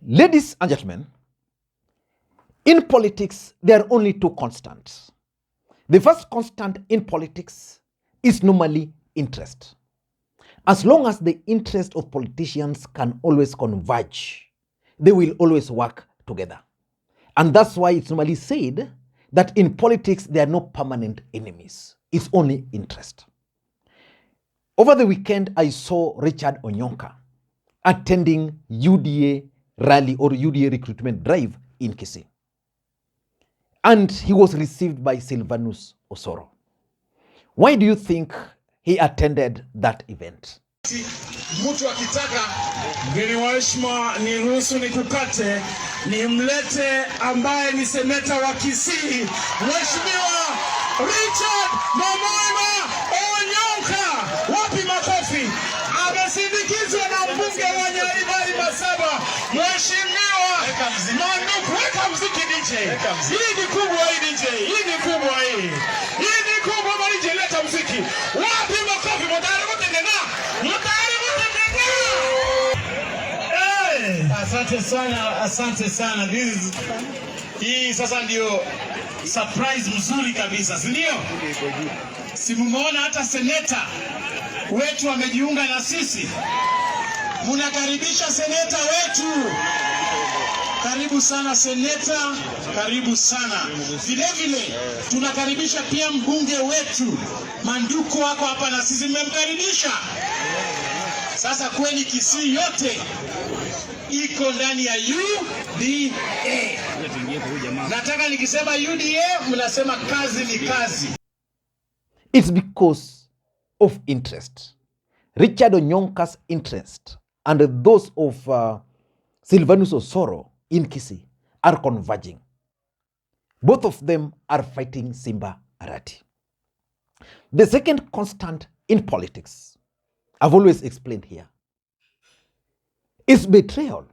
Ladies and gentlemen, in politics, there are only two constants. The first constant in politics is normally interest. As long as the interest of politicians can always converge, they will always work together. And that's why it's normally said that in politics, there are no permanent enemies. It's only interest. Over the weekend, I saw Richard Onyonka attending UDA rally or UDA recruitment drive in Kisii. And he was received by Silvanus Osoro. Why do you think he attended that event? Mtu akitaka mgeni wa heshima niruhusu nikukate nimlete ambaye ni seneta wa Kisii, Mheshimiwa Richard Onyonka. Wapi makofi? Amesindikizwa na mbunge wa Nyaribari Masaba, Mheshimiwa Manduku. Weka mziki DJ. Hii ni kubwa hii DJ. Hii ni kubwa hii. Hii ni kubwa DJ, leta mziki. Wapi makofi? Mtari mtengena. Mtari mtengena. Asante sana. Hii sasa ndio surprise mzuri kabisa, si ndio? Si mumeona hata seneta wetu amejiunga na sisi. Munakaribisha seneta wetu. Karibu sana seneta, karibu sana. Vile vile tunakaribisha pia mbunge wetu Manduku wako hapa na sisi mmemkaribisha. Sasa kweli Kisii yote iko ndani ya UDA. Nataka nikisema UDA mnasema kazi ni kazi. It's because of interest. Richard Onyonka's interest and those of Silvanus Osoro in Kisii are converging. Both of them are fighting Simba Arati. The second constant in politics, I've always explained here, is betrayal.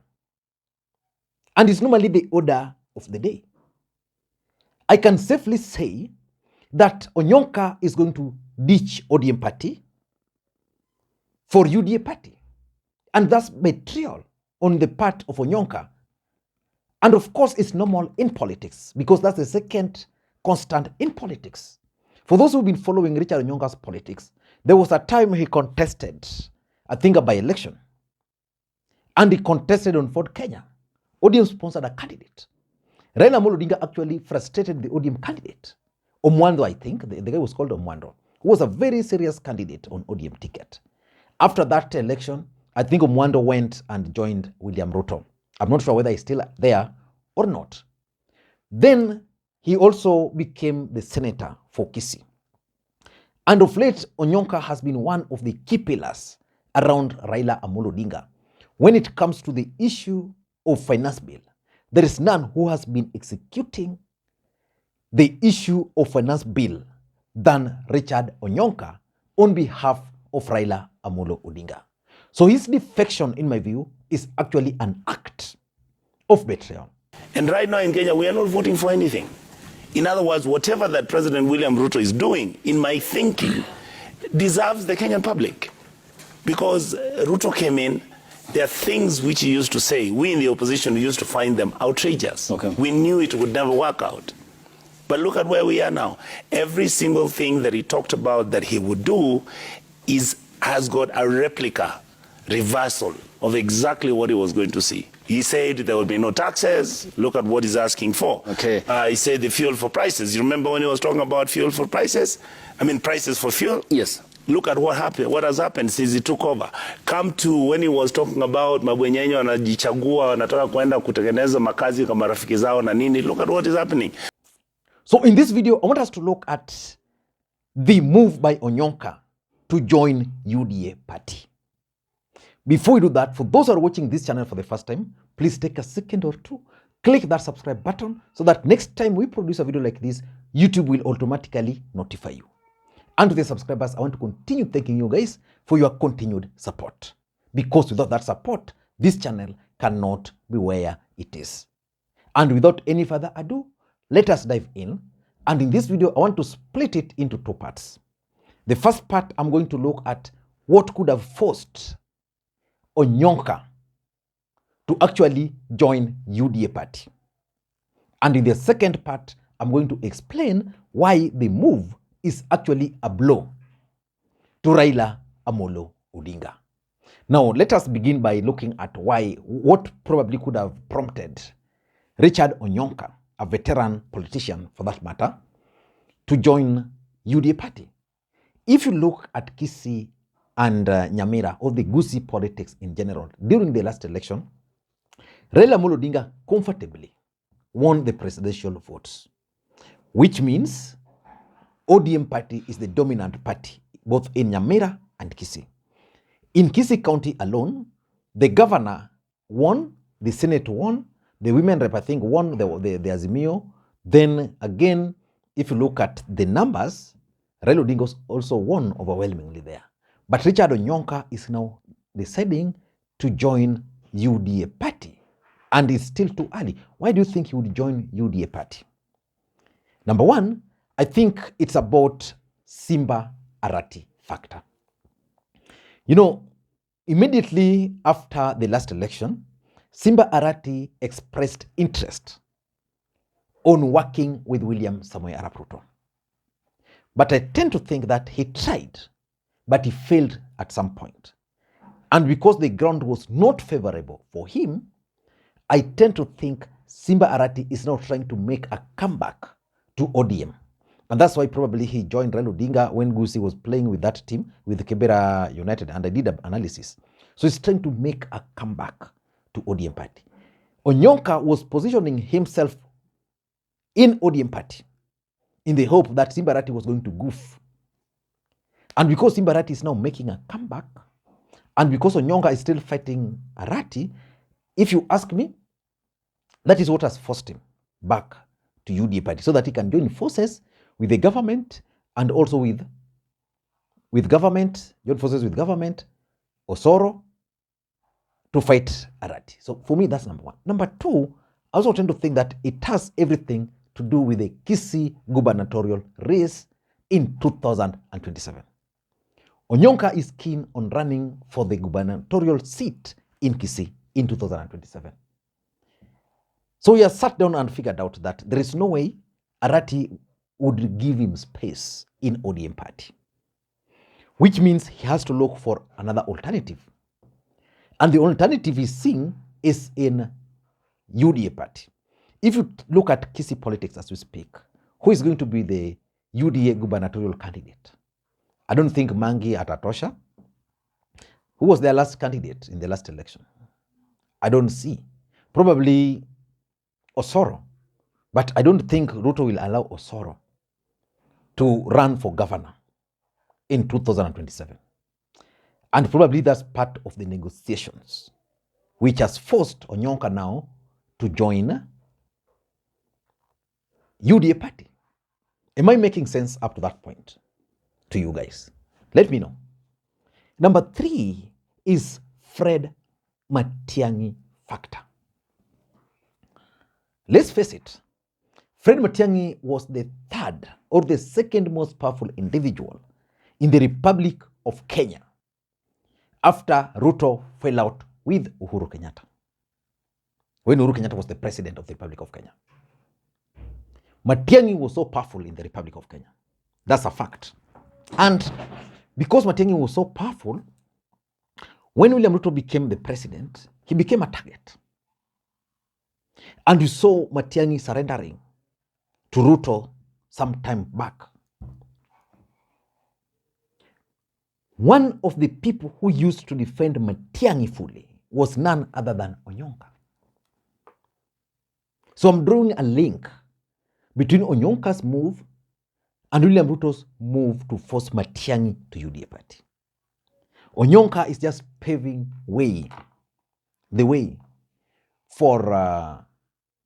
And it's normally the order of the day. I can safely say that Onyonka is going to ditch ODM Party for UDA Party. And that's betrayal on the part of Onyonka. And of course, it's normal in politics because that's the second constant in politics. For those who've been following Richard Onyonka's politics, there was a time he contested, I think, a by-election. And he contested on Ford Kenya. ODM sponsored a candidate. Raila Odinga actually frustrated the ODM candidate. Omwando, I think, the guy was called Omwando, who was a very serious candidate on ODM ticket. After that election, I think Omwando went and joined William Ruto. I'm not sure whether he's still there or not. Then he also became the senator for Kisii. And of late, Onyonka has been one of the key pillars around Raila Odinga. When it comes to the issue of finance bill, there is none who has been executing the issue of finance bill than Richard Onyonka on behalf of Raila Odinga. So his defection, in my view, is actually an act of betrayal. And right now in Kenya, we are not voting for anything. In other words, whatever that President William Ruto is doing, in my thinking, deserves the Kenyan public. Because Ruto came in, there are things which he used to say. We in the opposition used to find them outrageous. Okay. We knew it would never work out. But look at where we are now. Every single thing that he talked about that he would do has got a replica, reversal of exactly what he was going to see. He said there will be no taxes. Look at what he's asking for. Okay. He said the fuel for prices. You remember when he was talking about fuel for prices? I mean, prices for fuel? Yes. Look at what happened. What has happened since he took over. Come to when he was talking about mabwenyenyo wanajichagua wanataka kwenda kutengeneza makazi kama rafiki zao na nini. Look at what is happening. So in this video, I want us to look at the move by Onyonka to join UDA Party. Before we do that, for those who are watching this channel for the first time, please take a second or two, click that subscribe button so that next time we produce a video like this, YouTube will automatically notify you. And to the subscribers, I want to continue thanking you guys for your continued support. Because without that support, this channel cannot be where it is. And without any further ado, let us dive in. And in this video, I want to split it into two parts. The first part, I'm going to look at what could have forced Onyonka to actually join UDA Party. And in the second part, I'm going to explain why the move is actually a blow to Raila Amolo Odinga. Now, let us begin by looking at what probably could have prompted Richard Onyonka, a veteran politician for that matter, to join UDA Party. If you look at Kisii and Nyamira, or the Gusii politics in general, during the last election, Raila Amolo Odinga comfortably won the presidential votes, which means ODM Party is the dominant party, both in Nyamira and Kisii. In Kisii County alone, the governor won, the Senate won, the women rep, I think, won the Azimio. Then again, if you look at the numbers, Raila Odinga also won overwhelmingly there. But Richard Onyonka is now deciding to join UDA Party, and it's still too early. Why do you think he would join UDA Party? Number one, I think it's about Simba Arati factor. You know, immediately after the last election, Simba Arati expressed interest on working with William Samoei Arap Ruto. But I tend to think that he tried, but he failed at some point. And because the ground was not favorable for him, I tend to think Simba Arati is now trying to make a comeback to ODM. And that's why probably he joined Raila Odinga when Gusii was playing with that team, with Kibera United, and I did an analysis. So he's trying to make a comeback to ODM Party. Onyonka was positioning himself in ODM Party in the hope that Simba Arati was going to goof. And because Simba Arati is now making a comeback, and because Onyonka is still fighting Arati, if you ask me, that is what has forced him back to UDA Party, so that he can join forces with the government and also with government, join forces with government, Osoro, to fight Arati. So for me, that's number one. Number two, I also tend to think that it has everything to do with the Kisii gubernatorial race in 2027. Onyonka is keen on running for the gubernatorial seat in Kisii in 2027. So he has sat down and figured out that there is no way Arati would give him space in ODM Party, which means he has to look for another alternative. And the alternative he's seeing is in UDA Party. If you look at Kisii politics as we speak, who is going to be the UDA gubernatorial candidate? I don't think Mangi Atatosha, who was their last candidate in the last election. I don't see. Probably Osoro, but I don't think Ruto will allow Osoro to run for governor in 2027. And probably that's part of the negotiations, which has forced Onyonka now to join UDA Party. Am I making sense up to that point to you guys? Let me know. Number three is Fred Matiang'i factor. Let's face it, Fred Matiang'i was the third or the second most powerful individual in the Republic of Kenya after Ruto fell out with Uhuru Kenyatta, when Uhuru Kenyatta was the president of the Republic of Kenya. Matiang'i was so powerful in the Republic of Kenya. That's a fact. And because Matiang'i was so powerful, when William Ruto became the president, he became a target. And you saw Matiang'i surrendering to Ruto some time back. One of the people who used to defend Matiang'i fully was none other than Onyonka. So I'm drawing a link between Onyonka's move and William Ruto's move to force Matiang'i to UDA Party. Onyonka is just paving the way for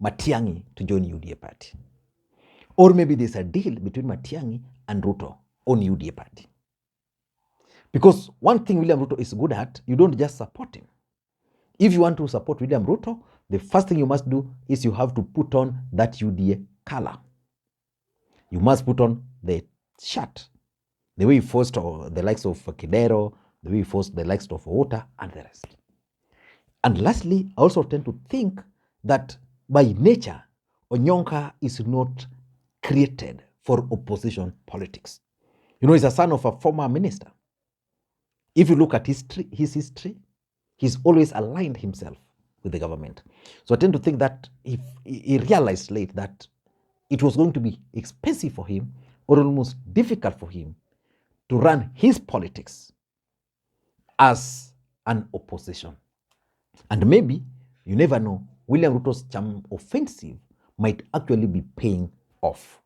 Matiang'i to join UDA Party. Or maybe there's a deal between Matiang'i and Ruto on UDA Party. Because one thing William Ruto is good at, you don't just support him. If you want to support William Ruto, the first thing you must do is you have to put on that UDA color. You must put on the shirt, the way he forced the likes of Kidero, the way he forced the likes of Ota and the rest. And lastly, I also tend to think that by nature, Onyonka is not created for opposition politics. You know, he's a son of a former minister. If you look at his history, he's always aligned himself with the government. So I tend to think that if he realized late that it was going to be expensive for him or almost difficult for him to run his politics as an opposition. And maybe, you never know, William Ruto's charm offensive might actually be paying off.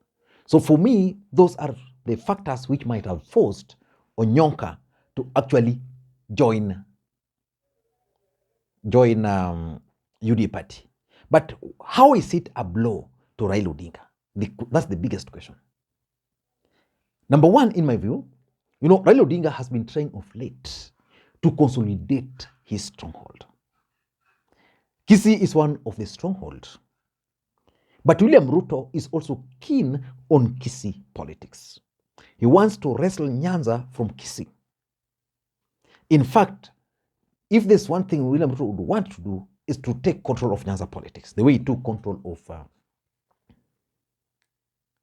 So for me, those are the factors which might have forced Onyonka to actually join UDA Party. But how is it a blow to Raila Odinga? That's the biggest question. Number one, in my view, you know, Raila Odinga has been trying of late to consolidate his stronghold. Kisii is one of the strongholds. But William Ruto is also keen on Kisii politics. He wants to wrestle Nyanza from Kisii. In fact, if there's one thing William Ruto would want to do is to take control of Nyanza politics, the way he took control of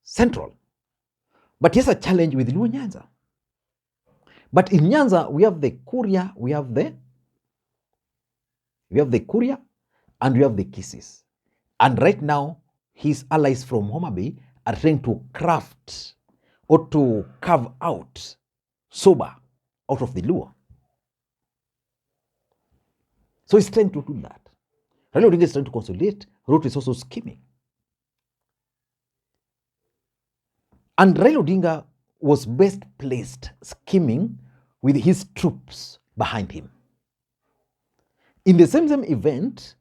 Central. But he has a challenge with Luo Nyanza. But in Nyanza, we have the Kuria, we have the Kuria, and we have the Kisis. And right now, his allies from Homa Bay are trying to craft or to carve out Soba out of the Luo. So he's trying to do that. Raila Odinga is trying to consolidate. Ruto is also scheming. And Raila Odinga was best placed scheming with his troops behind him. In the same event,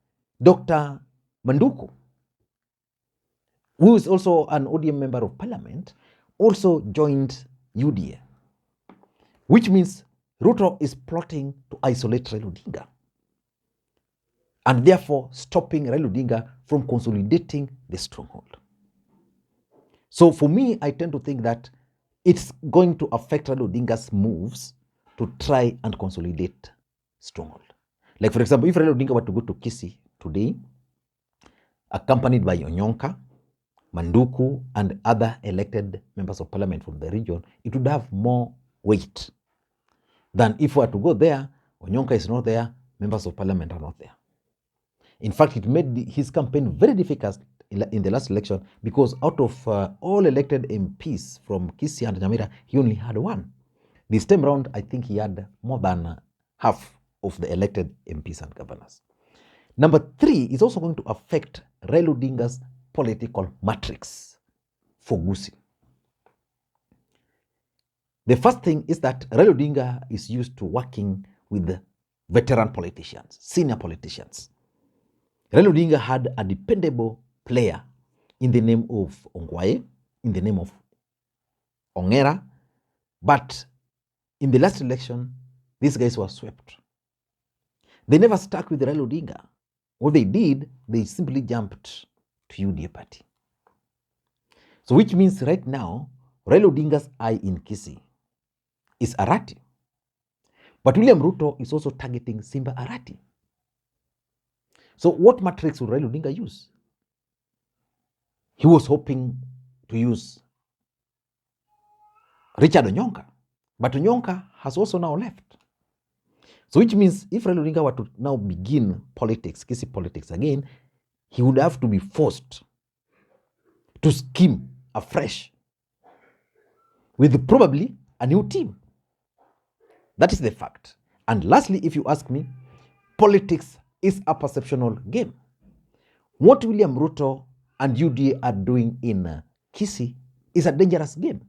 Dr. Manduku, who is also an ODM member of parliament, also joined UDA, which means Ruto is plotting to isolate Raila Odinga and therefore stopping Raila Odinga from consolidating the stronghold. So for me, I tend to think that it's going to affect Raila Odinga's moves to try and consolidate stronghold. Like for example, if Raila Odinga were to go to Kisii today, accompanied by Onyonka, Manduku, and other elected members of parliament from the region, it would have more weight than if we were to go there, Onyonka is not there, members of parliament are not there. In fact, it made his campaign very difficult in the last election because out of all elected MPs from Kisii and Nyamira, he only had one. This time around, I think he had more than half of the elected MPs and governors. Number three is also going to affect Raila Odinga's political matrix for Gusii. The first thing is that Raila Odinga is used to working with veteran politicians, senior politicians. Raila Odinga had a dependable player in the name of Ongwae, in the name of Ongera, but in the last election, these guys were swept. They never stuck with Raila Odinga. What they did, they simply jumped to UDA Party. So which means right now, Raila Odinga's eye in Kisii is Arati. But William Ruto is also targeting Simba Arati. So what matrix would Raila Odinga use? He was hoping to use Richard Onyonka, but Onyonka has also now left. So which means if Raila Odinga were to now begin politics, Kisii politics again, he would have to be forced to scheme afresh with probably a new team. That is the fact. And lastly, if you ask me, politics is a perceptual game. What William Ruto and UDA are doing in Kisii is a dangerous game.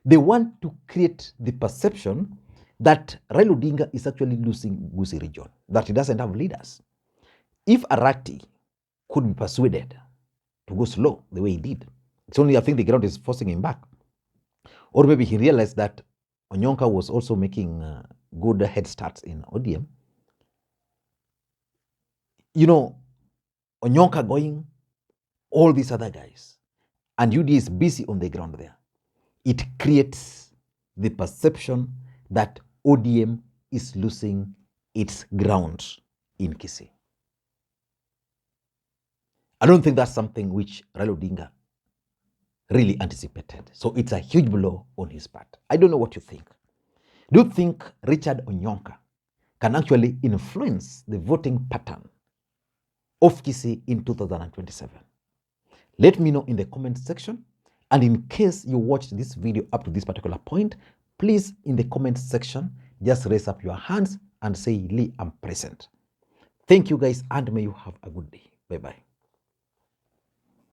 They want to create the perception that Raila Odinga is actually losing Gusii region, that he doesn't have leaders. If Arati could be persuaded to go slow the way he did, it's only I think the ground is forcing him back. Or maybe he realized that Onyonka was also making good head starts in ODM. You know, Onyonka going, all these other guys, and UDA is busy on the ground there. It creates the perception that ODM is losing its ground in Kisii. I don't think that's something which Raila Odinga really anticipated. So it's a huge blow on his part. I don't know what you think. Do you think Richard Onyonka can actually influence the voting pattern of Kisii in 2027? Let me know in the comment section. And in case you watched this video up to this particular point, please in the comment section, just raise up your hands and say, Lee, I'm present. Thank you guys, and may you have a good day. Bye-bye.